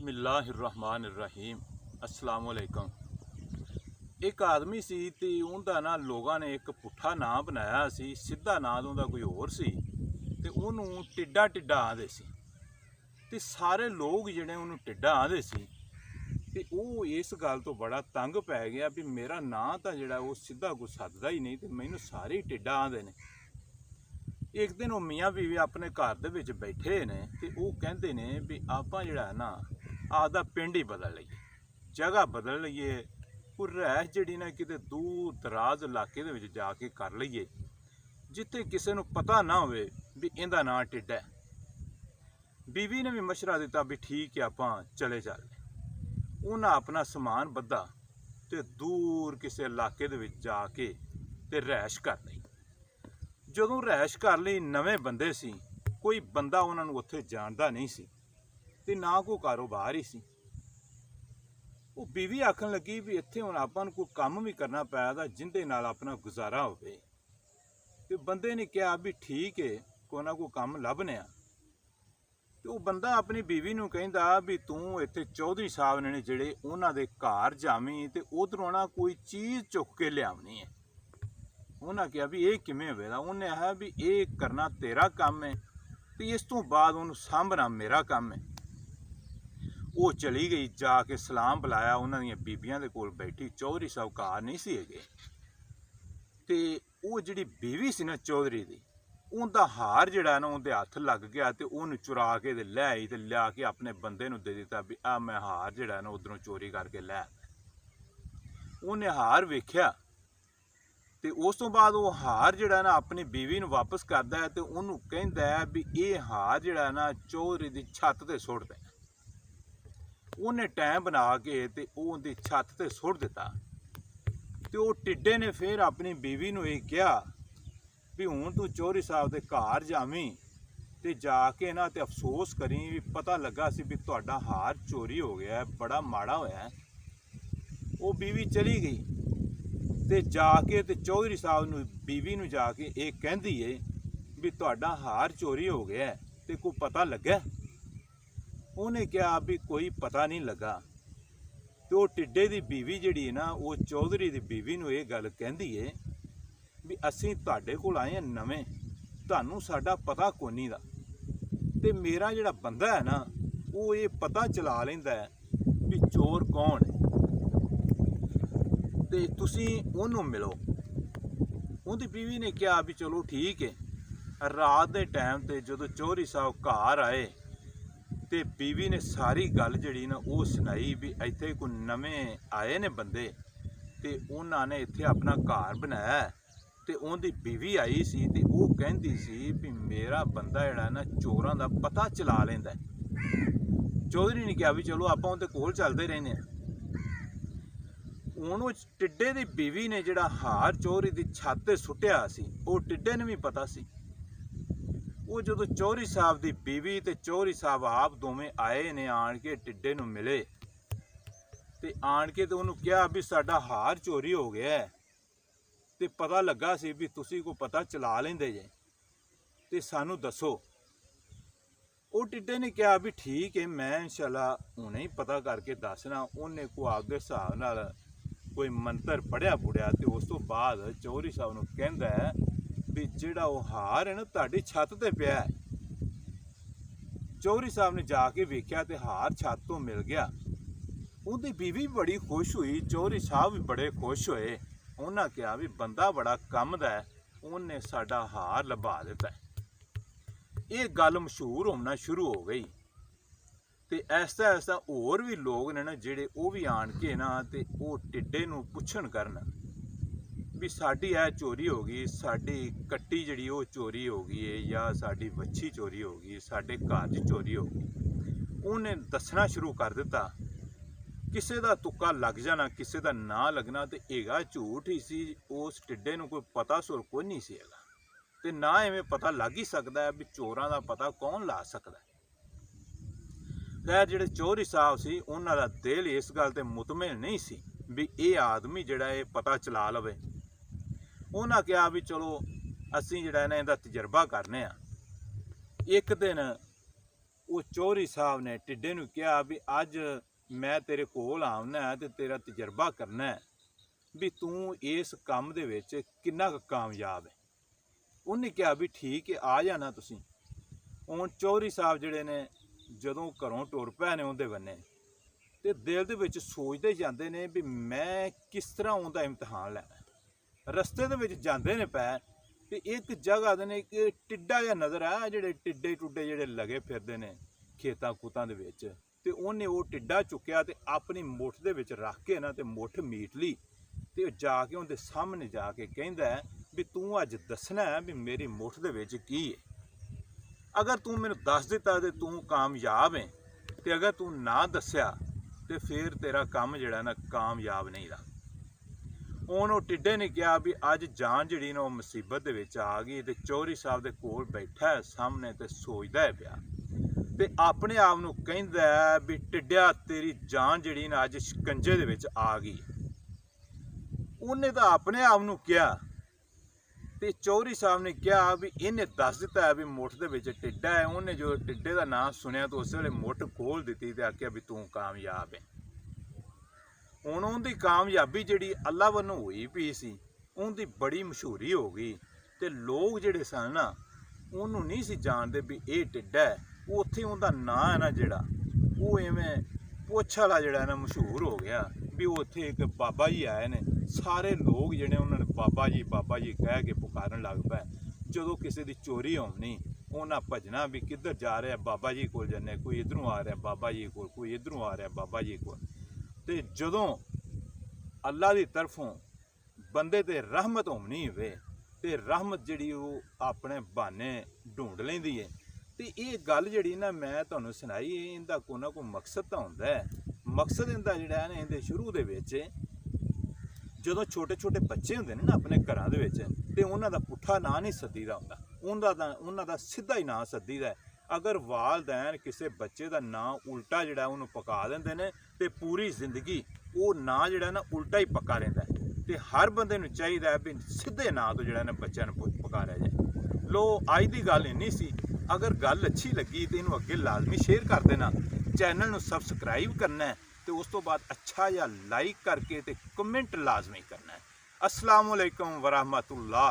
बिस्मिल्लाहिर्रहमानिर्रहीम अस्सलाम वालेकुम। एक आदमी सी ते उनका ना लोगों ने एक पुट्ठा नां बनाया सी, सीधा नां उनका कोई होर सी ते उन्होंने टिड्डा टिड्डा आंदे सी ते सारे लोग जिहड़े उन्होंने टिड्डा आंदे सी ते वो इस गल तो बड़ा तंग पै गया भी मेरा नां तो जिहड़ा वो सीधा कोई सददा ही नहीं ते मैनूं सारे ही टिड्डा आंदे ने। एक दिन वो मियाँ बीवी अपने घर दे विच बैठे ने ते वो कहंदे ने भी आपां जिहड़ा है ना आपदा पिंड ही बदल लईए, जगह बदल लईए, कोई रैश जिहड़ी ना किते दूर दराज इलाके दे विच जाके कर लईए जिथे किसी नूं पता ना होवे भी इहदा नां टिड्डा है। बीवी ने भी मशवरा दिता भी ठीक है आपां चले चलने। उन्हां अपना समान बद्धा ते दूर किसी इलाके दे विच जाके ते रैश कर लई। ਜਦੋਂ ਰੈਸ਼ ਕਰ ਲਈ ਨਵੇਂ ਬੰਦੇ ਸੀ, ਕੋਈ ਬੰਦਾ ਉਹਨਾਂ ਨੂੰ ਉੱਥੇ ਜਾਣਦਾ ਨਹੀਂ ਸੀ ਤੇ ਨਾ ਕੋਈ ਕਾਰੋਬਾਰ ਹੀ ਸੀ। ਉਹ ਬੀਵੀ ਆਖਣ ਲੱਗੀ ਵੀ ਇੱਥੇ ਹੁਣ ਆਪਾਂ ਨੂੰ ਕੋਈ ਕੰਮ ਵੀ ਕਰਨਾ ਪੈਦਾ ਜਿੰਦੇ ਨਾਲ ਆਪਣਾ ਗੁਜ਼ਾਰਾ ਹੋਵੇ। ਤੇ ਬੰਦੇ ਨੇ ਕਿਹਾ ਵੀ ਠੀਕ ਹੈ ਕੋਈ ਨਾ ਕੋਈ ਕੰਮ ਲੱਭਨੇ ਆ। ਤੇ ਉਹ ਬੰਦਾ ਆਪਣੀ ਬੀਵੀ ਨੂੰ ਕਹਿੰਦਾ ਵੀ ਤੂੰ ਇੱਥੇ ਚੌਧਰੀ ਸਾਹਿਬ ਨੇ ਜਿਹੜੇ ਉਹਨਾਂ ਦੇ ਘਰ ਜਾਵੀਂ ਤੇ ਉਧਰੋਂ ਨਾ ਕੋਈ ਚੀਜ਼ ਚੁੱਕ ਕੇ ਲਿਆਉਣੀ ਹੈ। उन्हें कहा भी ये किमें होवेगा। उन्हें आया भी ये करना तेरा काम है तो इस तो बाद उन्होंने सांभना मेरा काम है। वो चली गई, जाके सलाम बुलाया, उन्होंने बीबियां दे कोल बैठी, चौधरी साहब घर नहीं सी हैगे ते वो जिहड़ी बीवी सी ना चौधरी दी उनका हार जिहड़ा ना उनके हत्थ लग गया तो उन्हें चुरा के ते लै आई ते लिया के अपने बंदे नूं दे दिता भी आ मैं हार जिहड़ा ना उधरों चोरी करके लै। उन्हें हार वेख्या ਤੇ ਉਸ ਤੋਂ ਬਾਅਦ ਉਹ ਹਾਰ ਜਿਹੜਾ ਨਾ ਆਪਣੀ ਬੀਵੀ ਨੂੰ ਵਾਪਸ ਕਰਦਾ ਹੈ ਤੇ ਉਹਨੂੰ ਕਹਿੰਦਾ ਹੈ ਵੀ ਇਹ ਹਾਰ ਜਿਹੜਾ ਨਾ ਚੌਧਰੀ ਦੀ ਛੱਤ ਤੇ ਸੁੱਟ ਦੇ। ਉਹਨੇ ਟਾਈਮ ਬਣਾ ਕੇ ਤੇ ਉਹਦੀ ਛੱਤ ਤੇ ਸੁੱਟ ਦਿੱਤਾ ਤੇ ਉਹ ਟਿੱਡੇ ਨੇ ਫਿਰ ਆਪਣੀ ਬੀਵੀ ਨੂੰ ਇਹ ਕਿਹਾ ਵੀ ਹੁਣ ਤੂੰ ਚੌਧਰੀ ਸਾਹਿਬ ਦੇ ਘਰ ਜਾਵੀਂ ਤੇ ਜਾ ਕੇ ਨਾ ਤੇ ਅਫਸੋਸ ਕਰੀ ਵੀ ਪਤਾ ਲੱਗਾ ਸੀ ਵੀ ਤੁਹਾਡਾ ਹਾਰ ਚੋਰੀ ਹੋ ਗਿਆ, ਬੜਾ ਮਾੜਾ ਹੋਇਆ। ਉਹ ਬੀਵੀ ਚਲੀ ਗਈ ਤੇ ਜਾ ਕੇ ਤੇ ਚੌਧਰੀ ਸਾਹਿਬ ਨੂੰ ਬੀਵੀ ਨੂੰ ਜਾ ਕੇ ਇਹ ਕਹਿੰਦੀ ਏ ਵੀ ਤੁਹਾਡਾ ਹਾਰ ਚੋਰੀ ਹੋ ਗਿਆ ਤੇ ਕੋਈ ਪਤਾ ਲੱਗਾ। ਉਹਨੇ ਕਿਹਾ ਵੀ ਕੋਈ ਪਤਾ ਨਹੀਂ ਲੱਗਾ। ਤੇ ਉਹ ਟਿੱਡੇ ਦੀ ਬੀਵੀ ਜਿਹੜੀ ਹੈ ਨਾ ਉਹ ਚੌਧਰੀ ਦੀ ਬੀਵੀ ਨੂੰ ਇਹ ਗੱਲ ਕਹਿੰਦੀ ਏ ਵੀ ਅਸੀਂ ਤੁਹਾਡੇ ਕੋਲ ਆਏ ਹਾਂ ਨਵੇਂ, ਤੁਹਾਨੂੰ ਸਾਡਾ ਪਤਾ ਕੋਨੀ ਦਾ ਤੇ ਮੇਰਾ ਜਿਹੜਾ ਬੰਦਾ ਹੈ ਨਾ ਉਹ ਇਹ ਪਤਾ ਚਲਾ ਲੈਂਦਾ ਹੈ ਵੀ ਚੋਰ ਕੌਣ ਹੈ ਤੇ ਤੁਸੀਂ ਉਹਨੂੰ ਮਿਲੋ। ਉਹਦੀ ਬੀਵੀ ਨੇ ਕਿਹਾ ਵੀ ਚਲੋ ਠੀਕ ਹੈ। ਰਾਤ ਦੇ ਟਾਈਮ ਤੇ ਜਦੋਂ ਚੌਧਰੀ ਸਾਹਿਬ ਘਰ ਆਏ ਤੇ ਬੀਵੀ ਨੇ ਸਾਰੀ ਗੱਲ ਜਿਹੜੀ ਨਾ ਉਹ ਸੁਣਾਈ ਵੀ ਇੱਥੇ ਕੋਈ ਨਵੇਂ ਆਏ ਨੇ ਬੰਦੇ ਤੇ ਉਹਨਾਂ ਨੇ ਇੱਥੇ ਆਪਣਾ ਘਰ ਬਣਾਇਆ ਤੇ ਉਹਦੀ ਬੀਵੀ ਆਈ ਸੀ ਤੇ ਉਹ ਕਹਿੰਦੀ ਸੀ ਵੀ ਮੇਰਾ ਬੰਦਾ ਜਿਹੜਾ ਨਾ ਚੋਰਾਂ ਦਾ ਪਤਾ ਚਲਾ ਲੈਂਦਾ। ਚੌਧਰੀ ਨੇ ਕਿਹਾ ਵੀ ਚਲੋ ਆਪਾਂ ਉਹਦੇ ਕੋਲ ਚੱਲਦੇ ਰਹਿੰਦੇ ਹਾਂ। ਹੁਣ ਉਹ ਟਿੱਡੇ ਦੀ ਬੀਵੀ ਨੇ ਜਿਹੜਾ ਹਾਰ ਚੌਧਰੀ ਦੀ ਛੱਤ ਤੇ ਸੁੱਟਿਆ ਸੀ ਉਹ ਟਿੱਡੇ ਨੂੰ ਵੀ ਪਤਾ ਸੀ। ਉਹ ਜਦੋਂ ਚੌਧਰੀ ਸਾਹਿਬ ਦੀ ਬੀਵੀ ਤੇ ਚੌਧਰੀ ਸਾਹਿਬ ਆਪ ਦੋਵੇਂ ਆਏ ਨੇ ਆਣ ਕੇ ਟਿੱਡੇ ਨੂੰ ਮਿਲੇ ਤੇ ਆਣ ਕੇ ਤੇ ਉਹਨੂੰ ਕਿਹਾ ਵੀ ਸਾਡਾ ਹਾਰ ਚੋਰੀ ਹੋ ਗਿਆ ਤੇ ਪਤਾ ਲੱਗਾ ਸੀ ਵੀ ਤੁਸੀਂ ਕੋਈ ਪਤਾ ਚਲਾ ਲੈਂਦੇ ਜੇ ਤੇ ਸਾਨੂੰ ਦੱਸੋ। ਉਹ ਟਿੱਡੇ ਨੇ ਕਿਹਾ ਵੀ ਠੀਕ ਹੈ ਮੈਂ ਇਨਸ਼ਾਅੱਲਾ ਹੁਣੇ ਹੀ ਪਤਾ ਕਰਕੇ ਦੱਸਣਾ। ਉਹਨੇ ਕੋ ਆਪਦੇ ਹਿਸਾਬ ਨਾਲ ਕੋਈ ਮੰਤਰ ਪੜਿਆ ਪੁੜਿਆ ਤੇ ਉਸ ਤੋਂ ਬਾਅਦ ਚੌਧਰੀ ਸਾਹਿਬ ਨੂੰ ਕਹਿੰਦਾ ਹੈ ਵੀ ਜਿਹੜਾ ਉਹ ਹਾਰ ਹੈ ਨਾ ਤੁਹਾਡੀ ਛੱਤ ਤੇ ਪਿਆ ਹੈ। ਚੌਧਰੀ ਸਾਹਿਬ ਨੇ ਜਾ ਕੇ ਵੇਖਿਆ ਤੇ ਹਾਰ ਛੱਤ ਤੋਂ ਮਿਲ ਗਿਆ। ਉਹਦੀ ਬੀਵੀ ਬੜੀ ਖੁਸ਼ ਹੋਈ, ਚੌਧਰੀ ਸਾਹਿਬ ਵੀ ਬੜੇ ਖੁਸ਼ ਹੋਏ। ਉਹਨਾਂ ਕਿਹਾ ਵੀ ਬੰਦਾ ਬੜਾ ਕੰਮ ਦਾ ਹੈ, ਉਹਨੇ ਸਾਡਾ ਹਾਰ ਲੱਭਾ ਦਿੱਤਾ। ਇਹ ਗੱਲ ਮਸ਼ਹੂਰ ਹੋਣਾ ਸ਼ੁਰੂ ਹੋ ਗਈ ਤੇ ਐਸਾ ਐਸਾ ਹੋਰ ਵੀ ਲੋਕ ਨੇ ਨਾ ਜਿਹੜੇ ਉਹ ਵੀ ਆਣ ਕੇ ਨਾ ਤੇ ਉਹ ਟਿੱਡੇ ਨੂੰ ਪੁੱਛਣ ਕਰਨ ਵੀ ਸਾਡੀ ਇਹ ਚੋਰੀ ਹੋ ਗਈ, ਸਾਡੀ ਕੱਟੀ ਜਿਹੜੀ ਉਹ ਚੋਰੀ ਹੋ ਗਈ ਹੈ ਜਾਂ ਸਾਡੀ ਵੱਛੀ ਚੋਰੀ ਹੋ ਗਈ, ਸਾਡੇ ਘਰ 'ਚ ਚੋਰੀ ਹੋ ਗਈ। ਉਹਨੇ ਦੱਸਣਾ ਸ਼ੁਰੂ ਕਰ ਦਿੱਤਾ। ਕਿਸੇ ਦਾ ਤੁੱਕਾ ਲੱਗ ਜਾਣਾ, ਕਿਸੇ ਦਾ ਨਾ ਲੱਗਣਾ ਤੇ ਹੈਗਾ ਝੂਠ ਹੀ ਸੀ। ਉਸ ਟਿੱਡੇ ਨੂੰ ਕੋਈ ਪਤਾ ਸੁਰ ਕੋਈ ਨਹੀਂ ਸੀ ਹੈਗਾ ਤੇ ਨਾ ਐਵੇਂ ਪਤਾ ਲੱਗ ਹੀ ਸਕਦਾ ਹੈ ਵੀ ਚੋਰਾਂ ਦਾ ਪਤਾ ਕੌਣ ਲਾ ਸਕਦਾ। ਖੈਰ ਜਿਹੜੇ ਚੌਧਰੀ ਸਾਹਿਬ ਸੀ ਉਹਨਾਂ ਦਾ ਦਿਲ ਇਸ ਗੱਲ ਤੇ ਮੁਤਮਿਨ ਨਹੀਂ ਸੀ ਵੀ ਇਹ ਆਦਮੀ ਜਿਹੜਾ ਇਹ ਪਤਾ ਚਲਾ ਲਵੇ। ਉਹਨਾਂ ਕਿਹਾ ਵੀ ਚਲੋ ਅਸੀਂ ਜਿਹੜਾ ਨਾ ਇਹਦਾ ਤਜਰਬਾ ਕਰਨੇ ਆ। ਇੱਕ ਦਿਨ ਉਹ ਚੌਧਰੀ ਸਾਹਿਬ ਨੇ ਟਿੱਡੇ ਨੂੰ ਕਿਹਾ ਵੀ ਅੱਜ ਮੈਂ ਤੇਰੇ ਕੋਲ ਆਉਣਾ ਤੇ ਤੇਰਾ ਤਜਰਬਾ ਕਰਨਾ ਹੈ ਵੀ ਤੂੰ ਇਸ ਕੰਮ ਦੇ ਵਿੱਚ ਕਿੰਨਾ ਕੁ ਕਾਮਯਾਬ ਹੈ। ਉਹਨੇ ਕਿਹਾ ਵੀ ਠੀਕ ਹੈ, ਆ ਜਾਣਾ ਤੁਸੀਂ। ਹੁਣ ਚੌਧਰੀ ਸਾਹਿਬ ਜਿਹੜੇ ਨੇ ਜਦੋਂ ਘਰੋਂ ਟੁਰ ਪਏ ਨੇ ਉਹਦੇ ਬੰਨੇ, ਤੇ ਦਿਲ ਦੇ ਵਿੱਚ ਸੋਚਦੇ ਜਾਂਦੇ ਨੇ ਵੀ ਮੈਂ ਕਿਸ ਤਰ੍ਹਾਂ ਉਹਦਾ ਇਮਤਿਹਾਨ ਲੈਣਾ। ਰਸਤੇ ਦੇ ਵਿੱਚ ਜਾਂਦੇ ਨੇ ਪੈ ਤੇ ਇੱਕ ਜਗ੍ਹਾ ਦੇ ਨੇ ਇੱਕ ਟਿੱਡਾ ਜਿਹਾ ਨਜ਼ਰ ਆਇਆ, ਜਿਹੜੇ ਟਿੱਡੇ ਟੁੱਡੇ ਜਿਹੜੇ ਲਗੇ ਫਿਰਦੇ ਨੇ ਖੇਤਾਂ ਖੂਤਾਂ ਦੇ ਵਿੱਚ, ਤੇ ਉਹਨੇ ਉਹ ਟਿੱਡਾ ਚੁੱਕਿਆ ਤੇ ਆਪਣੀ ਮੁੱਠ ਦੇ ਵਿੱਚ ਰੱਖ ਕੇ ਨਾ ਤੇ ਮੁੱਠ ਮੀਟ ਲਈ, ਤੇ ਉਹ ਜਾ ਕੇ ਉਹਦੇ ਸਾਹਮਣੇ ਜਾ ਕੇ ਕਹਿੰਦਾ ਵੀ ਤੂੰ ਅੱਜ ਦੱਸਣਾ ਹੈ ਵੀ ਮੇਰੀ ਮੁੱਠ ਦੇ ਵਿੱਚ ਕੀ ਹੈ। ਅਗਰ ਤੂੰ ਮੈਨੂੰ ਦੱਸ ਦਿੱਤਾ ਤੇ ਤੂੰ ਕਾਮਯਾਬ ਹੈ, ਤੇ ਅਗਰ ਤੂੰ ਨਾ ਦੱਸਿਆ ਤੇ ਫਿਰ ਤੇਰਾ ਕੰਮ ਜਿਹੜਾ ਨਾ ਕਾਮਯਾਬ ਨਹੀਂ ਰਹਾ। ਹੁਣ ਉਹ ਟਿੱਡੇ ਨੇ ਕਿਹਾ ਵੀ ਅੱਜ ਜਾਨ ਜਿਹੜੀ ਨਾ ਉਹ ਮੁਸੀਬਤ ਦੇ ਵਿੱਚ ਆ ਗਈ, ਤੇ ਚੌਧਰੀ ਸਾਹਿਬ ਦੇ ਕੋਲ ਬੈਠਾ ਹੈ ਸਾਹਮਣੇ ਤੇ ਸੋਚਦਾ ਹੈ ਪਿਆ, ਤੇ ਆਪਣੇ ਆਪ ਨੂੰ ਕਹਿੰਦਾ ਵੀ ਟਿੱਡਿਆ ਤੇਰੀ ਜਾਨ ਜਿਹੜੀ ਨਾ ਅੱਜ ਸ਼ਿਕੰਜੇ ਦੇ ਵਿੱਚ ਆ ਗਈ। ਉਹਨੇ ਤਾਂ ਆਪਣੇ ਆਪ ਨੂੰ ਕਿਹਾ, ਤੇ ਚੌਧਰੀ ਸਾਹਿਬ ਨੇ ਕਿਹਾ ਵੀ ਇਹਨੇ ਦੱਸ ਦਿੱਤਾ ਹੈ ਵੀ ਮੁੱਠ ਦੇ ਵਿੱਚ ਟਿੱਡਾ ਹੈ। ਉਹਨੇ ਜੋ ਟਿੱਡੇ ਦਾ ਨਾਮ ਸੁਣਿਆ ਤਾਂ ਉਸੇ ਵੇਲੇ ਮੁੱਠ ਖੋਲ ਦਿੱਤੀ ਤੇ ਆਖਿਆ ਵੀ ਤੂੰ ਕਾਮਯਾਬ ਹੈ। ਹੁਣ ਉਹਦੀ ਕਾਮਯਾਬੀ ਜਿਹੜੀ ਅੱਲਾ ਵੱਲੋਂ ਹੋਈ ਪਈ ਸੀ, ਉਹਦੀ ਬੜੀ ਮਸ਼ਹੂਰੀ ਹੋ ਗਈ, ਤੇ ਲੋਕ ਜਿਹੜੇ ਸਨ ਨਾ ਉਹਨੂੰ ਨਹੀਂ ਸੀ ਜਾਣਦੇ ਵੀ ਇਹ ਟਿੱਡਾ ਹੈ। ਉਹ ਉੱਥੇ ਉਹਦਾ ਨਾਂ ਹੈ ਨਾ ਜਿਹੜਾ ਉਹ ਐਵੇਂ ਪੁੱਛ ਵਾਲਾ ਜਿਹੜਾ ਨਾ ਮਸ਼ਹੂਰ ਹੋ ਗਿਆ ਵੀ ਉੱਥੇ ਇੱਕ ਬਾਬਾ ਜੀ ਆਏ ਨੇ। ਸਾਰੇ ਲੋਕ ਜਿਹੜੇ ਉਹਨਾਂ ਨੇ ਬਾਬਾ ਜੀ ਕਹਿ ਕੇ ਪੁਕਾਰਨ ਲੱਗ ਪਏ। ਜਦੋਂ ਕਿਸੇ ਦੀ ਚੋਰੀ ਹੋਣੀ ਉਹਨਾਂ ਭਜਣਾ ਵੀ ਕਿੱਧਰ ਜਾ ਰਿਹਾ, ਬਾਬਾ ਜੀ ਕੋਲ ਜਾਂਦੇ, ਕੋਈ ਇੱਧਰੋਂ ਆ ਰਿਹਾ ਬਾਬਾ ਜੀ ਕੋਲ, ਕੋਈ ਇੱਧਰੋਂ ਆ ਰਿਹਾ ਬਾਬਾ ਜੀ ਕੋਲ। ਤੇ ਜਦੋਂ ਅੱਲਾ ਦੀ ਤਰਫੋਂ ਬੰਦੇ ਤੇ ਰਹਿਮਤ ਹੋਣੀ ਹੋਵੇ ਤੇ ਰਹਿਮਤ ਜਿਹੜੀ ਉਹ ਆਪਣੇ ਬਹਾਨੇ ਢੂੰਡ ਲੈਂਦੀ ਹੈ। ਤੇ ਇਹ ਗੱਲ ਜਿਹੜੀ ਨਾ ਮੈਂ ਤੁਹਾਨੂੰ ਸੁਣਾਈ, ਇਹਦਾ ਕੋਈ ਨਾ ਕੋਈ ਮਕਸਦ ਤਾਂ ਹੁੰਦਾ ਹੈ। ਮਕਸਦ ਇਹਦਾ ਜਿਹੜਾ ਹੈ ਨਾ, ਇਹਦੇ ਸ਼ੁਰੂ ਦੇ ਵਿੱਚ ਜਦੋਂ ਛੋਟੇ ਛੋਟੇ ਬੱਚੇ ਹੁੰਦੇ ਨੇ ਨਾ ਆਪਣੇ ਘਰਾਂ ਦੇ ਵਿੱਚ, ਤੇ ਉਹਨਾਂ ਦਾ ਪੁੱਠਾ ਨਾਂ ਨਹੀਂ ਸੱਦੀਦਾ ਹੁੰਦਾ, ਉਹਨਾਂ ਦਾ ਸਿੱਧਾ ਹੀ ਨਾਂ ਸੱਦੀਦਾ। ਅਗਰ ਵਾਲਦੈਨ ਕਿਸੇ ਬੱਚੇ ਦਾ ਨਾਂ ਉਲਟਾ ਜਿਹੜਾ ਉਹਨੂੰ ਪਕਾ ਦਿੰਦੇ ਨੇ ਤੇ ਪੂਰੀ ਜ਼ਿੰਦਗੀ ਉਹ ਨਾਂ ਜਿਹੜਾ ਨਾ ਉਲਟਾ ਹੀ ਪੱਕਾ ਰਹਿੰਦਾ। ਤੇ ਹਰ ਬੰਦੇ ਨੂੰ ਚਾਹੀਦਾ ਵੀ ਸਿੱਧੇ ਨਾਂ ਤੋਂ ਜਿਹੜਾ ਨਾ ਬੱਚਿਆਂ ਨੂੰ ਪੁਕਾਰਿਆ ਜਾਏ। ਲੋ ਅੱਜ ਦੀ ਗੱਲ ਇੰਨੀ ਸੀ। ਅਗਰ ਗੱਲ ਅੱਛੀ ਲੱਗੀ ਤੇ ਇਹਨੂੰ ਅੱਗੇ ਲਾਜ਼ਮੀ ਸ਼ੇਅਰ ਕਰ ਦੇਣਾ, ਚੈਨਲ ਨੂੰ ਸਬਸਕ੍ਰਾਈਬ ਕਰਨਾ ਹੈ, ਤੇ ਉਸ ਤੋਂ ਬਾਅਦ ਅੱਛਾ ਜਿਹਾ ਲਾਈਕ ਕਰਕੇ ਤੇ ਕਮੈਂਟ ਲਾਜ਼ਮੀ ਕਰਨਾ ਹੈ। अस्सलाम वालेकुम वरहमतुल्लाह।